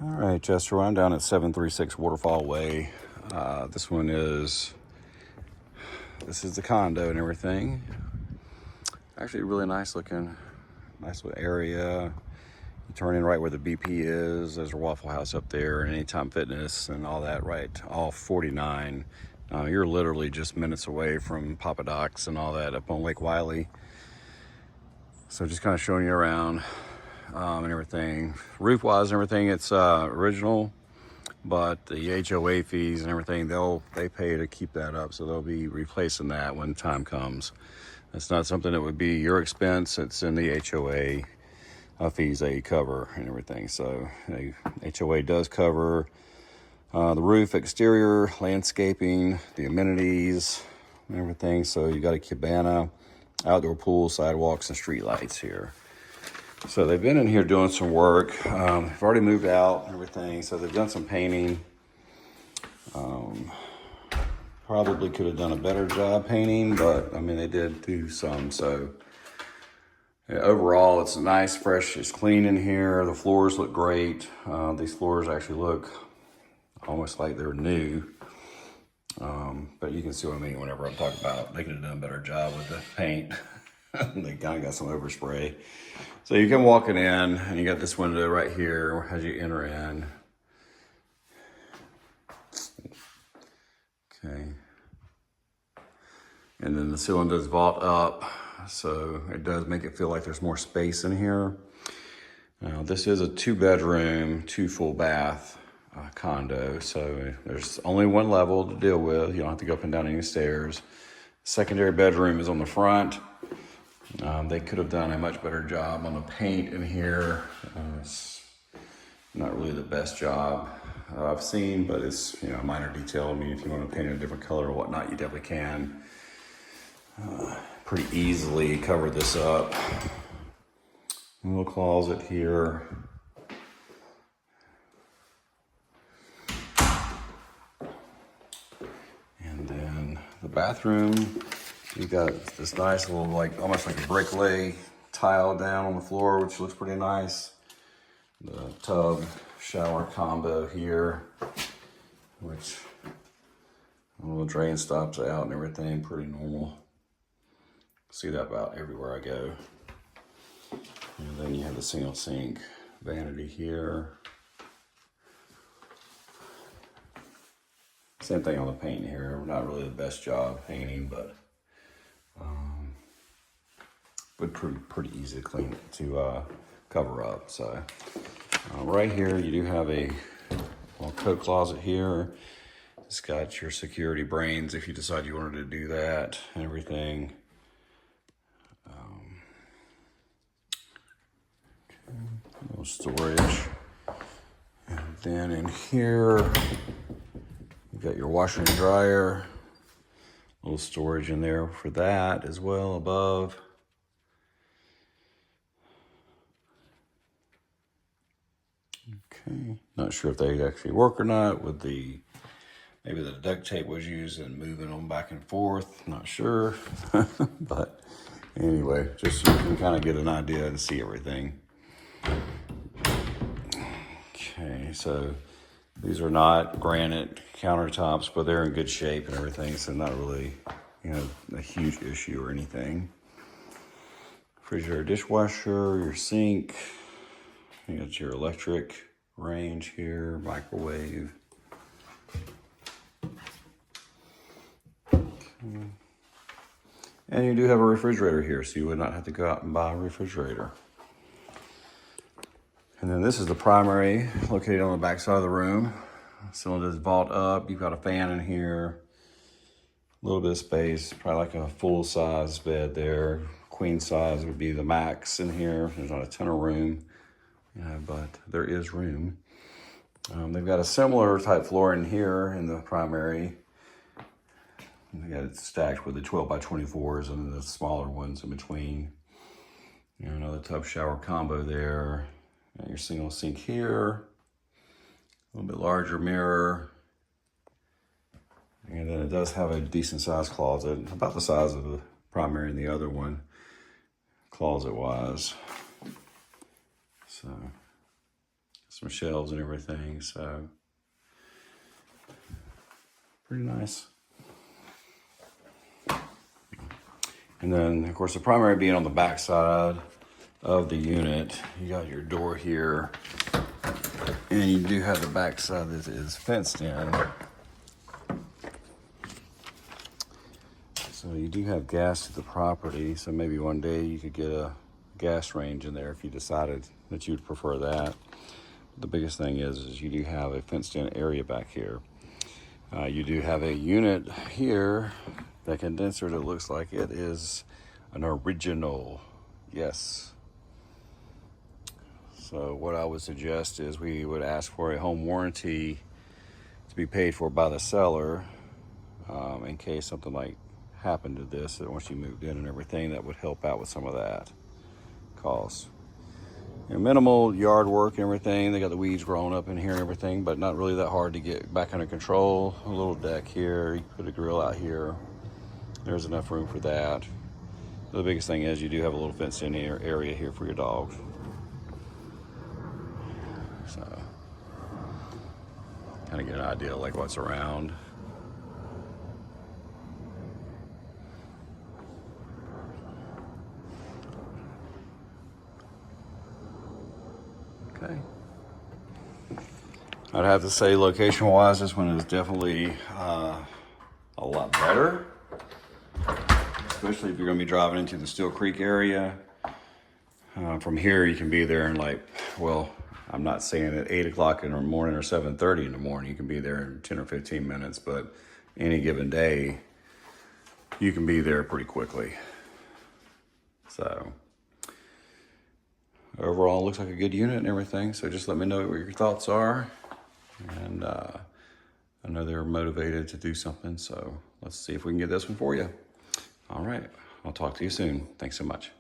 All right, Chester, I'm down at 736 Waterfall Way. This is the condo and everything. Actually, really nice looking, nice little area. You turn in right where the BP is. There's a Waffle House up there, and Anytime Fitness and all that right off 49. You're literally just minutes away from Papa Doc's and all that up on Lake Wiley. So just kind of showing you around and everything. Roof-wise and everything, it's original, but the HOA fees and everything, they pay to keep that up, so they'll be replacing that when time comes. It's not something that would be your expense. It's in the HOA fees they cover and everything. So HOA does cover the roof, exterior, landscaping, the amenities, and everything. So you got a cabana, outdoor pool, sidewalks, and street lights here. So they've been in here doing some work. They've already moved out and everything. So they've done some painting. Probably could have done a better job painting, but I mean, they did do some. So yeah, overall, it's nice, fresh, it's clean in here. The floors look great. These floors actually look almost like they're new. But you can see what I mean whenever I'm talking about they could have done a better job with the paint. They kind of got some overspray. So you come walking in and you got this window right here as you enter in. Okay. And then the ceiling does vault up, so it does make it feel like there's more space in here. Now, this is a 2-bedroom, 2 full bath condo, so there's only one level to deal with. You don't have to go up and down any stairs. Secondary bedroom is on the front. They could have done a much better job on the paint in here. It's not really the best job I've seen, but it's a minor detail. I mean, if you want to paint it a different color or whatnot, you definitely can. Pretty easily cover this up. A little closet here. And then the bathroom, you got this nice little, almost like a brick lay tile down on the floor, which looks pretty nice. The tub shower combo here, which a little drain stops out and everything, pretty normal. See that about everywhere I go. And then you have the single sink vanity here. Same thing on the paint here. Not really the best job painting, but pretty easy to clean to cover up. So right here you do have a little coat closet here. It's got your security brains if you decide you wanted to do that and everything. A little storage. And then in here, you've got your washer and dryer. A little storage in there for that as well above. Okay, not sure if they actually work or not with maybe the duct tape was used and moving them back and forth, not sure. But anyway, just so you can kind of get an idea and see everything. Okay, so these are not granite countertops, but they're in good shape and everything, so not really, a huge issue or anything. Refrigerator, dishwasher, your sink. You got your electric range here, microwave. Okay. And you do have a refrigerator here, so you would not have to go out and buy a refrigerator. And then this is the primary, located on the back side of the room. So it does vault up. You've got a fan in here, a little bit of space, probably like a full-size bed there. Queen size would be the max in here. There's not a ton of room, but there is room. They've got a similar type floor in here in the primary. They got it stacked with the 12 by 24s and the smaller ones in between. Another tub shower combo there. Got your single sink here, a little bit larger mirror. And then it does have a decent sized closet, about the size of the primary and the other one, closet wise. So some shelves and everything, so pretty nice. And then, of course, the primary being on the back side of the unit. You got your door here, and you do have the back side that is fenced in. So you do have gas to the property, so maybe one day you could get a gas range in there if you decided that you'd prefer that. The biggest thing is you do have a fenced in area back here. You do have a unit here, that condenser, that looks like it is an original. Yes. So what I would suggest is we would ask for a home warranty to be paid for by the seller, in case something like happened to this, that once you moved in and everything, that would help out with some of that cost. Minimal yard work and everything. They got the weeds growing up in here and everything, but not really that hard to get back under control. A little deck here, you put a grill out here. There's enough room for that. The biggest thing is you do have a little fenced in area here for your dogs. So, kind of get an idea of like what's around. Okay. I'd have to say, location-wise, this one is definitely a lot better, especially if you're going to be driving into the Steel Creek area. From here, you can be there in like, well, I'm not saying at 8 o'clock in the morning or 7:30 in the morning. You can be there in 10 or 15 minutes, but any given day, you can be there pretty quickly. So overall, it looks like a good unit and everything. So just let me know what your thoughts are. And I know they're motivated to do something. So let's see if we can get this one for you. All right. I'll talk to you soon. Thanks so much.